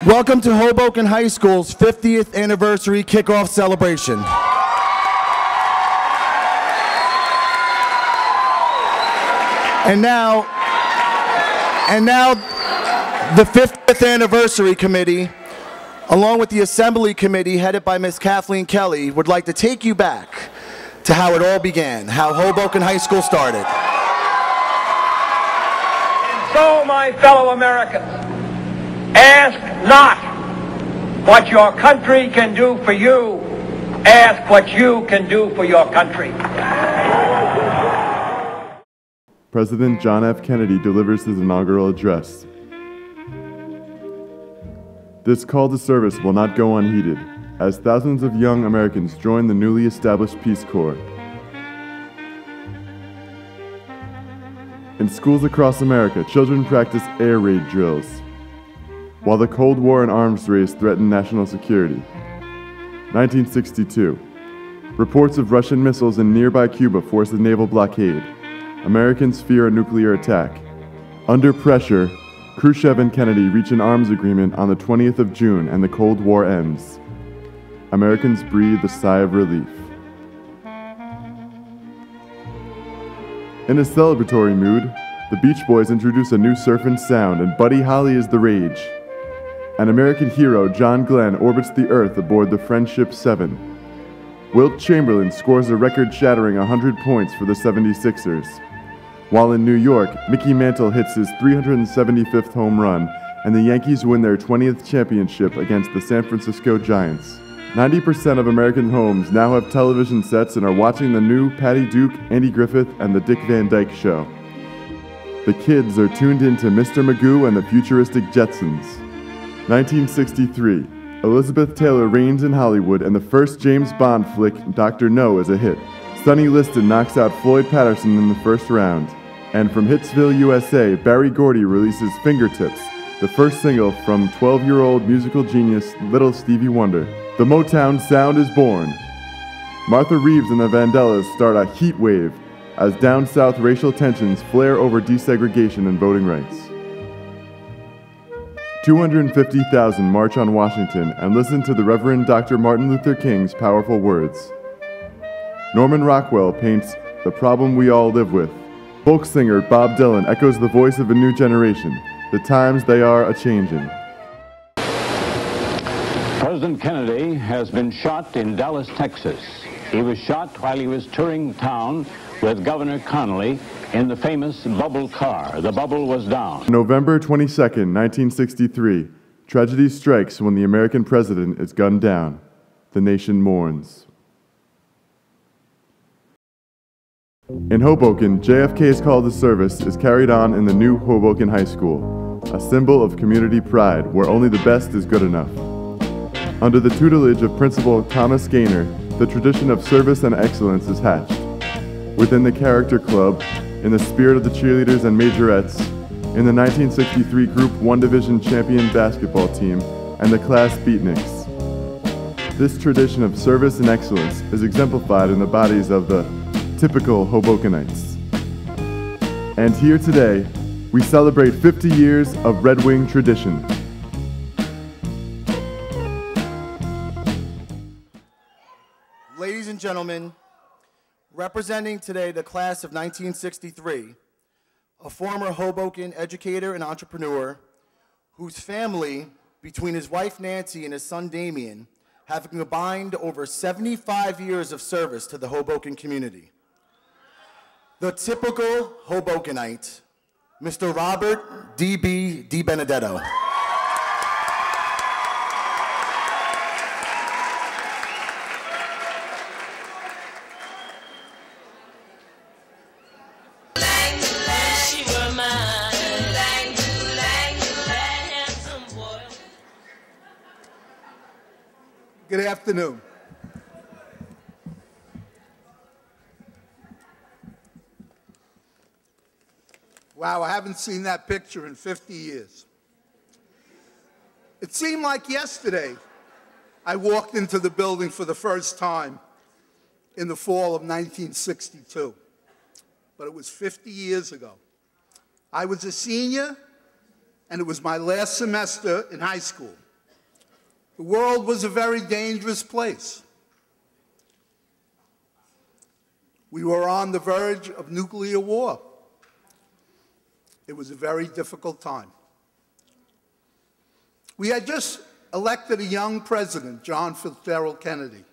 Welcome to Hoboken High School's 50th anniversary kickoff celebration. And now the 50th anniversary committee, along with the assembly committee headed by Ms. Kathleen Kelly, would like to take you back to how it all began, how Hoboken High School started. So, my fellow Americans, ask not what your country can do for you, ask what you can do for your country. President John F. Kennedy delivers his inaugural address. This call to service will not go unheeded, as thousands of young Americans join the newly established Peace Corps. In schools across America, children practice air raid drills, while the Cold War and arms race threatened national security. 1962. Reports of Russian missiles in nearby Cuba force a naval blockade. Americans fear a nuclear attack. Under pressure, Khrushchev and Kennedy reach an arms agreement on the 20th of June and the Cold War ends. Americans breathe a sigh of relief. In a celebratory mood, the Beach Boys introduce a new surfing sound and Buddy Holly is the rage. An American hero, John Glenn, orbits the Earth aboard the Friendship 7. Wilt Chamberlain scores a record-shattering 100 points for the 76ers. While in New York, Mickey Mantle hits his 375th home run, and the Yankees win their 20th championship against the San Francisco Giants. 90% of American homes now have television sets and are watching the new Patty Duke, Andy Griffith, and the Dick Van Dyke Show. The kids are tuned into Mr. Magoo and the futuristic Jetsons. 1963. Elizabeth Taylor reigns in Hollywood, and the first James Bond flick, Dr. No, is a hit. Sonny Liston knocks out Floyd Patterson in the first round. And from Hitsville, USA, Barry Gordy releases Fingertips, the first single from 12-year-old musical genius Little Stevie Wonder. The Motown sound is born. Martha Reeves and the Vandellas start a heat wave as down south racial tensions flare over desegregation and voting rights. 250,000 march on Washington and listen to the Reverend Dr. Martin Luther King's powerful words. Norman Rockwell paints the problem we all live with. Folk singer Bob Dylan echoes the voice of a new generation. The times they are a-changin'. President Kennedy has been shot in Dallas, Texas. He was shot while he was touring town with Governor Connolly in the famous bubble car. The bubble was down. November 22nd, 1963, tragedy strikes when the American president is gunned down. The nation mourns. In Hoboken, JFK's call to service is carried on in the new Hoboken High School, a symbol of community pride where only the best is good enough. Under the tutelage of Principal Thomas Gaynor, the tradition of service and excellence is hatched. Within the Character Club, in the spirit of the cheerleaders and majorettes, in the 1963 Group 1 Division champion basketball team, and the Class Beatniks. This tradition of service and excellence is exemplified in the bodies of the typical Hobokenites. And here today, we celebrate 50 years of Red Wing tradition. Ladies and gentlemen, representing today the class of 1963, a former Hoboken educator and entrepreneur whose family, between his wife Nancy and his son Damien, have combined over 75 years of service to the Hoboken community. The typical Hobokenite, Mr. Robert D.B. DiBenedetto. Good afternoon. Wow, I haven't seen that picture in 50 years. It seemed like yesterday I walked into the building for the first time in the fall of 1962, but it was 50 years ago. I was a senior, and it was my last semester in high school. The world was a very dangerous place. We were on the verge of nuclear war. It was a very difficult time. We had just elected a young president, John Fitzgerald Kennedy,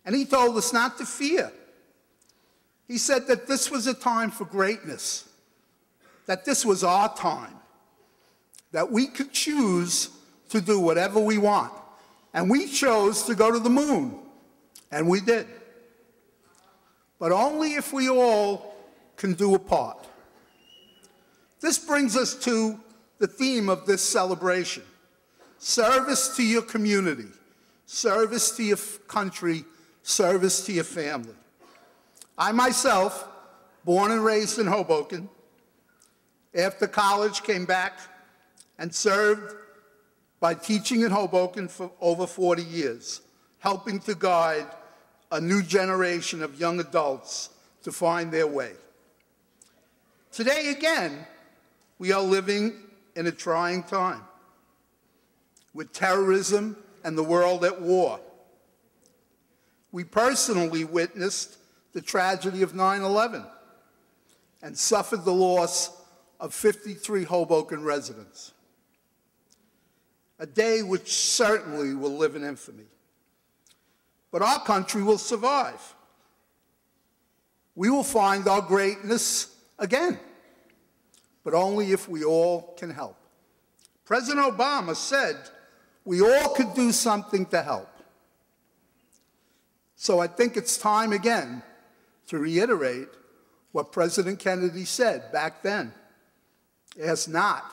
and he told us not to fear. He said that this was a time for greatness, that this was our time, that we could choose to do whatever we want. And we chose to go to the moon, and we did. But only if we all can do a part. This brings us to the theme of this celebration: service to your community, service to your country, service to your family. I myself, born and raised in Hoboken, after college came back and served by teaching in Hoboken for over 40 years, helping to guide a new generation of young adults to find their way. Today, again, we are living in a trying time with terrorism and the world at war. We personally witnessed the tragedy of 9/11 and suffered the loss of 53 Hoboken residents. A day which certainly will live in infamy. But our country will survive. We will find our greatness again, but only if we all can help. President Obama said we all could do something to help. So I think it's time again to reiterate what President Kennedy said back then. Ask not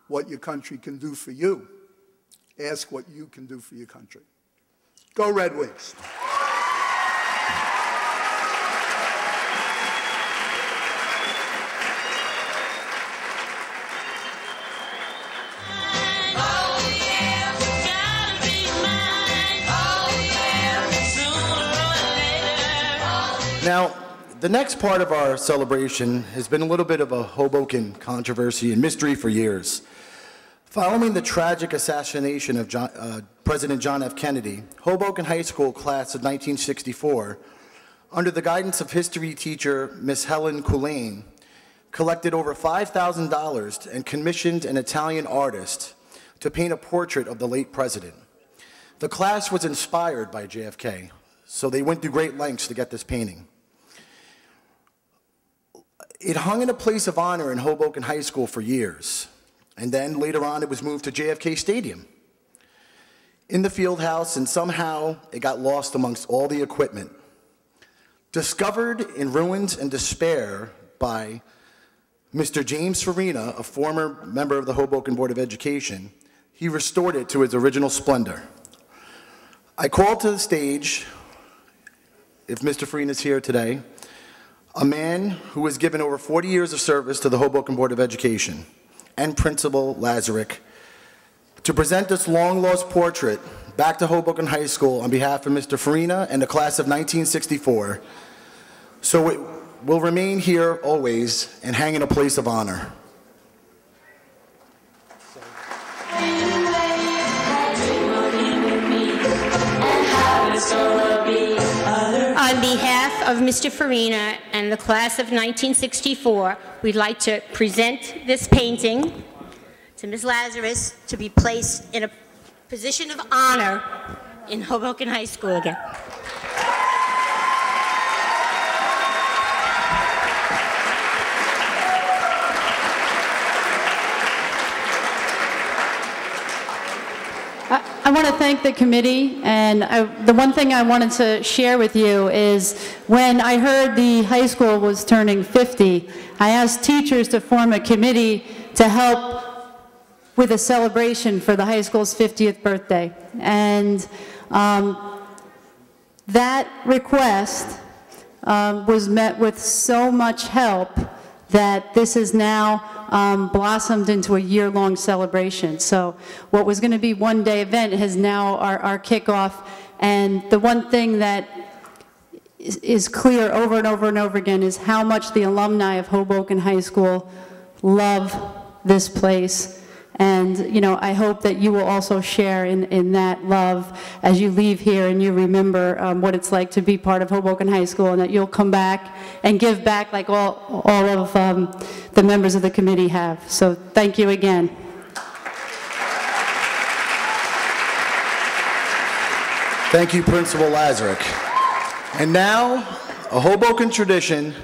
what your country can do for you. Ask what you can do for your country. Go Red Wings. Now, the next part of our celebration has been a little bit of a Hoboken controversy and mystery for years. Following the tragic assassination of President John F. Kennedy, Hoboken High School class of 1964, under the guidance of history teacher Miss Helen Coulain, collected over $5,000 and commissioned an Italian artist to paint a portrait of the late president. The class was inspired by JFK, so they went through great lengths to get this painting. It hung in a place of honor in Hoboken High School for years, and then later on it was moved to JFK Stadium in the field house, and somehow it got lost amongst all the equipment. Discovered in ruins and despair by Mr. James Farina, a former member of the Hoboken Board of Education, he restored it to its original splendor. I called to the stage, if Mr. Farina's here today, a man who has given over 40 years of service to the Hoboken Board of Education, and Principal Lazarick, to present this long-lost portrait back to Hoboken High School on behalf of Mr. Farina and the class of 1964, so it will remain here always and hang in a place of honor. On behalf of Mr. Farina and the class of 1964, we'd like to present this painting to Ms. Lazarus to be placed in a position of honor in Hoboken High School again. I want to thank the committee, and the one thing I wanted to share with you is when I heard the high school was turning 50, I asked teachers to form a committee to help with a celebration for the high school's 50th birthday. And that request was met with so much help that this is now blossomed into a year-long celebration. So what was going to be one-day event has now our kickoff. And the one thing that is clear over and over and over again is how much the alumni of Hoboken High School love this place And, you know, I hope that you will also share in that love as you leave here and you remember what it's like to be part of Hoboken High School, and that you'll come back and give back like all of the members of the committee have. So thank you again. Thank you, Principal Lazarick. And now, a Hoboken tradition,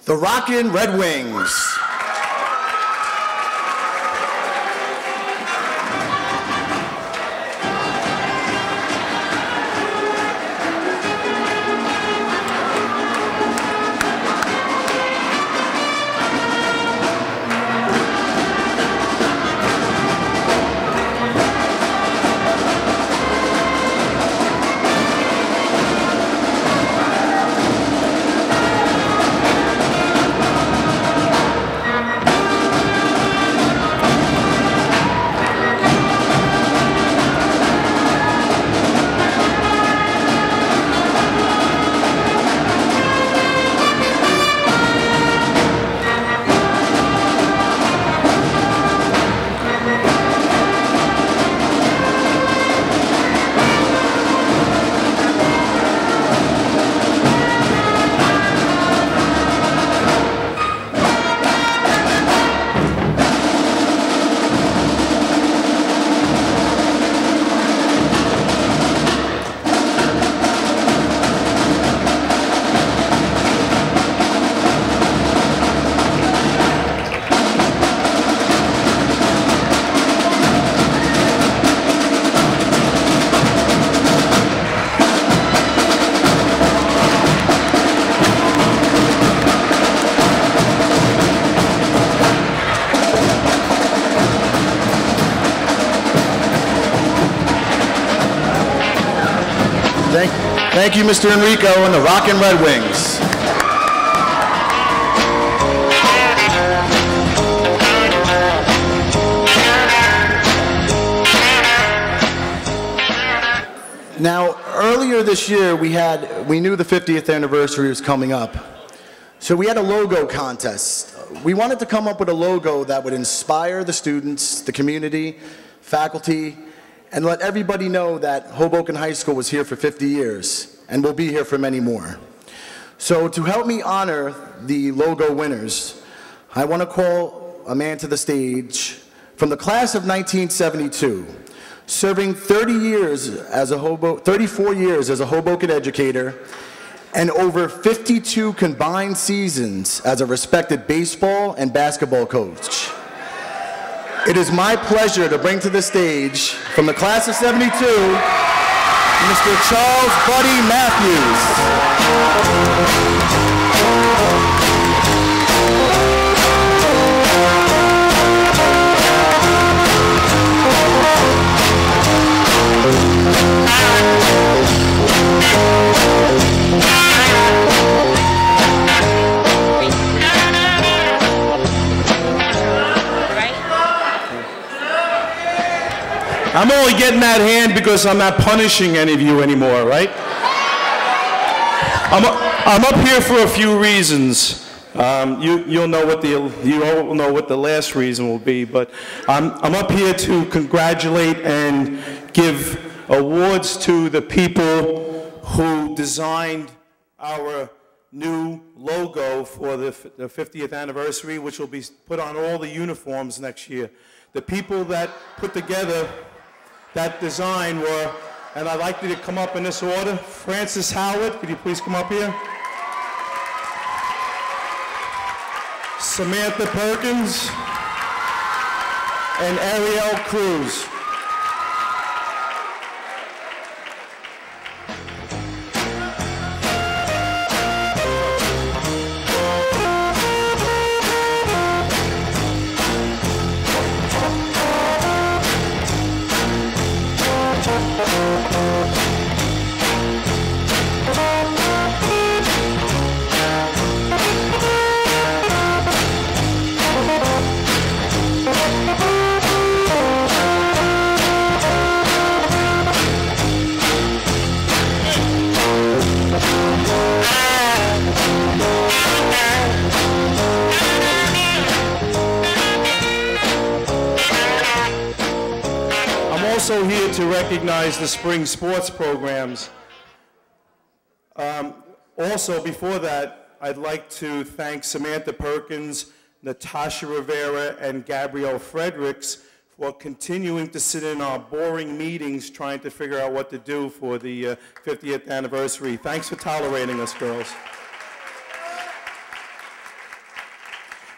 the Rockin' Red Wings. Thank you, Mr. Enrico and the Rockin' Red Wings. Now, earlier this year, we knew the 50th anniversary was coming up. So we had a logo contest. We wanted to come up with a logo that would inspire the students, the community, faculty, and let everybody know that Hoboken High School was here for 50 years and will be here for many more. So to help me honor the logo winners, I want to call a man to the stage from the class of 1972, serving 34 years as a Hoboken educator and over 52 combined seasons as a respected baseball and basketball coach. It is my pleasure to bring to the stage, from the class of 72, Mr. Charles Buddy Matthews. I'm only getting that hand because I'm not punishing any of you anymore, right? I'm up here for a few reasons. You all know what the last reason will be, but I'm up here to congratulate and give awards to the people who designed our new logo for the 50th anniversary, which will be put on all the uniforms next year. The people that put together that design were, and I'd like you to come up in this order. Francis Howard, could you please come up here? Samantha Perkins and Ariel Cruz. also here to recognize the spring sports programs. Also, before that, I'd like to thank Samantha Perkins, Natasha Rivera, and Gabrielle Fredericks for continuing to sit in our boring meetings trying to figure out what to do for the 50th anniversary. Thanks for tolerating us, girls.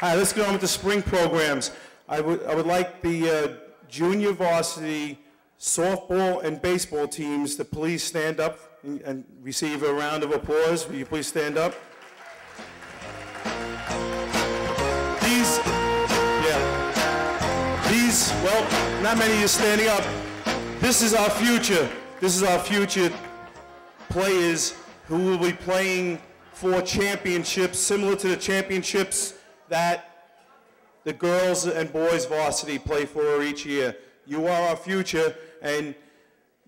All right, let's get on with the spring programs. I would like the junior varsity softball and baseball teams to please stand up and receive a round of applause. Will you please stand up? Well, not many of you standing up. This is our future. This is our future players who will be playing for championships similar to the championships that the girls and boys varsity play for each year. You are our future, and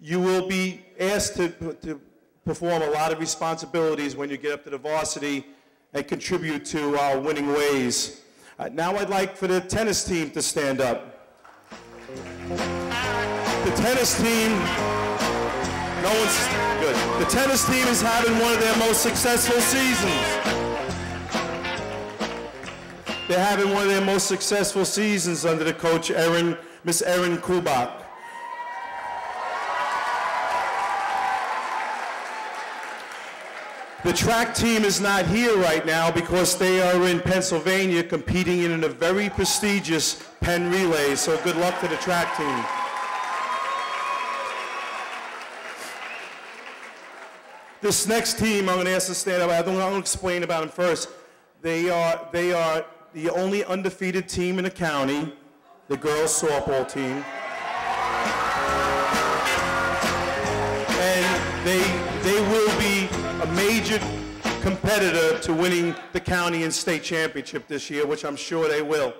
you will be asked to perform a lot of responsibilities when you get up to the varsity and contribute to our winning ways. Now I'd like for the tennis team to stand up. The tennis team, no one's good. The tennis team is having one of their most successful seasons. They're having one of their most successful seasons under the coach Miss Erin Kubak. The track team is not here right now because they are in Pennsylvania competing in a very prestigious Penn relay, so good luck to the track team. This next team, I'm going to ask to stand up. I'm going to explain about them first. They are the only undefeated team in the county, the girls softball team. And they will be a major competitor to winning the county and state championship this year, which I'm sure they will.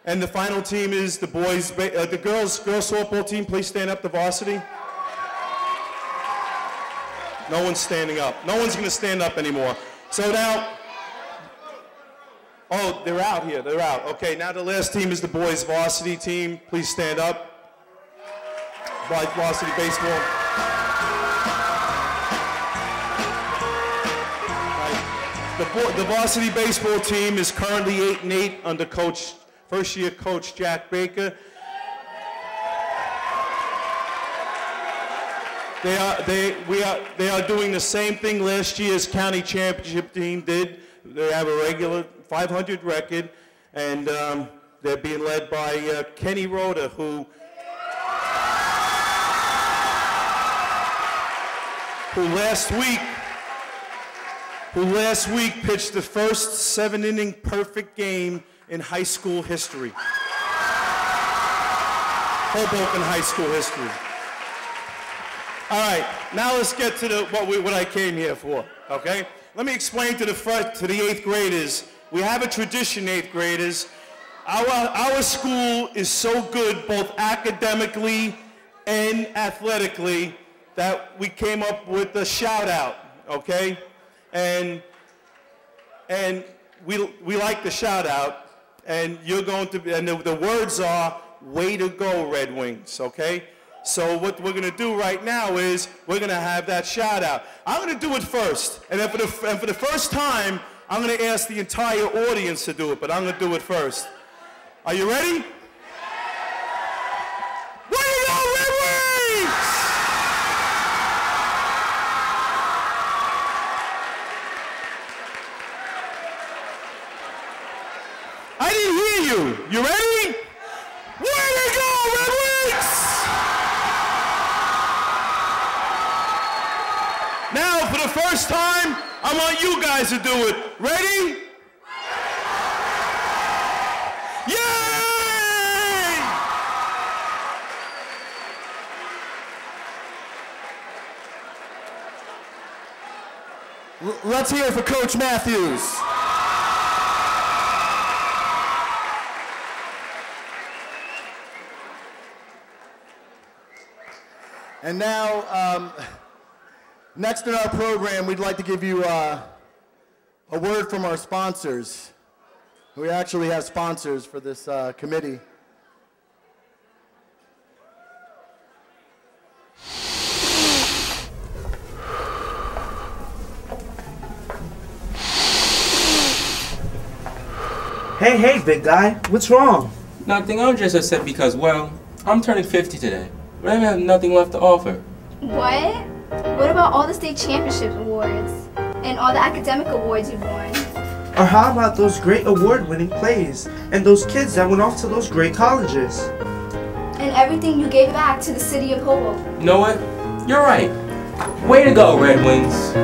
And the final team is the girls softball team. Please stand up, the varsity. No one's standing up. No one's going to stand up anymore. So now, oh, they're out here. They're out. Okay, now the last team is the boys varsity team. Please stand up. Varsity baseball. The varsity baseball team is currently 8-8 under first-year coach Jack Baker. They are doing the same thing last year's county championship team did. They have a regular 500 record, and they're being led by Kenny Rhoda, who last week pitched the first 7-inning perfect game in high school history. Hoboken High School history. All right, now let's get to what I came here for, okay? Let me explain to the 8th graders. We have a tradition, 8th graders. Our school is so good, both academically and athletically, that we came up with a shout out, okay? And we like the shout out, and you're going to, and the words are, way to go, Red Wings, okay? So what we're going to do right now is we're going to have that shout out. I'm going to do it first, and then for the first time, I'm going to ask the entire audience to do it, but I'm going to do it first. Are you ready? Way to go, Red Wings! I didn't hear you. You ready? Way to go, Red Wings! Now, for the first time, I want you guys to do it. Ready? Yay! Let's hear it for Coach Matthews. And now, next in our program, we'd like to give you a word from our sponsors. We actually have sponsors for this committee. Hey, big guy, what's wrong? Nothing, I'm just upset because, well, I'm turning 50 today, but I have nothing left to offer. What? What about all the state championship awards and all the academic awards you've won? Or how about those great award-winning plays and those kids that went off to those great colleges? And everything you gave back to the city of Hoboken. You know what? You're right. Way to go, Red Wings.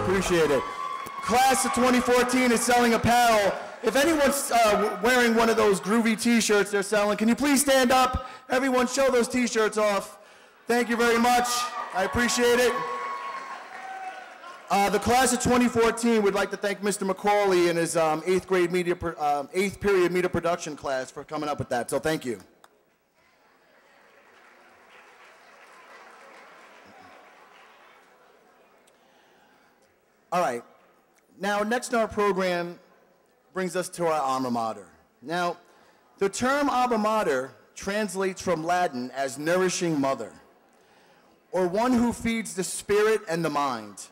Appreciate it. Class of 2014 is selling apparel. If anyone's wearing one of those groovy t-shirts they're selling, can you please stand up? Everyone show those t-shirts off. Thank you very much. I appreciate it. The class of 2014 would like to thank Mr. McCauley and his 8th period media production class for coming up with that, so thank you. All right, now next in our program brings us to our alma mater. Now, the term alma mater translates from Latin as nourishing mother, or one who feeds the spirit and the mind.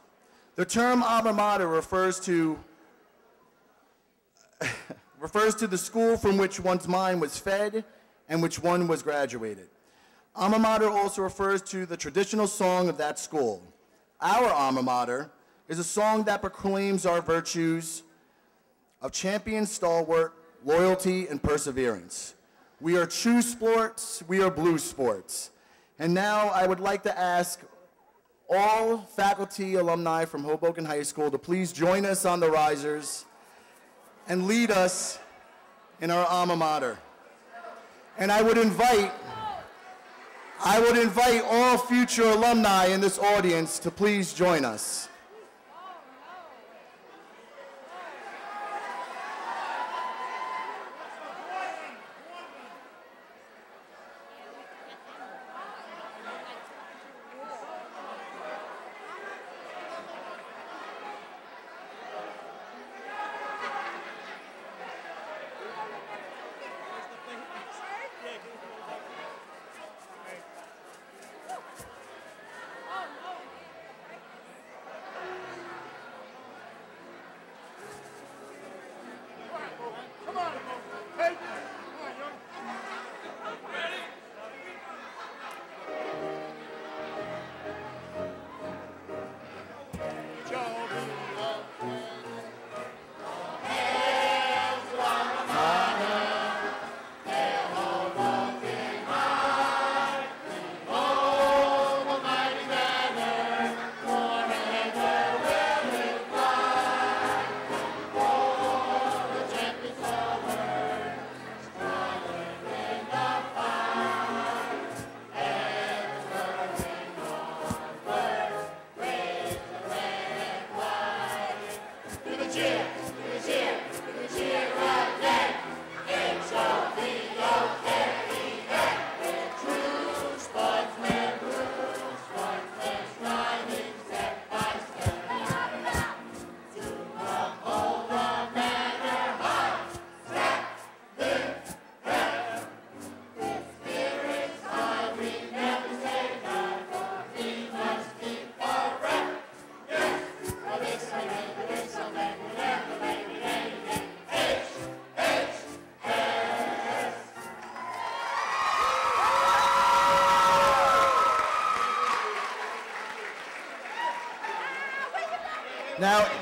The term alma mater refers to the school from which one's mind was fed and which one was graduated. Alma mater also refers to the traditional song of that school. Our alma mater is a song that proclaims our virtues of champion, stalwart, loyalty, and perseverance. We are true sports, we are blue sports. And now I would like to ask all faculty alumni from Hoboken High School to please join us on the risers and lead us in our alma mater. And I would invite all future alumni in this audience to please join us.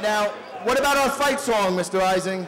Now, what about our fight song, Mr. Ising?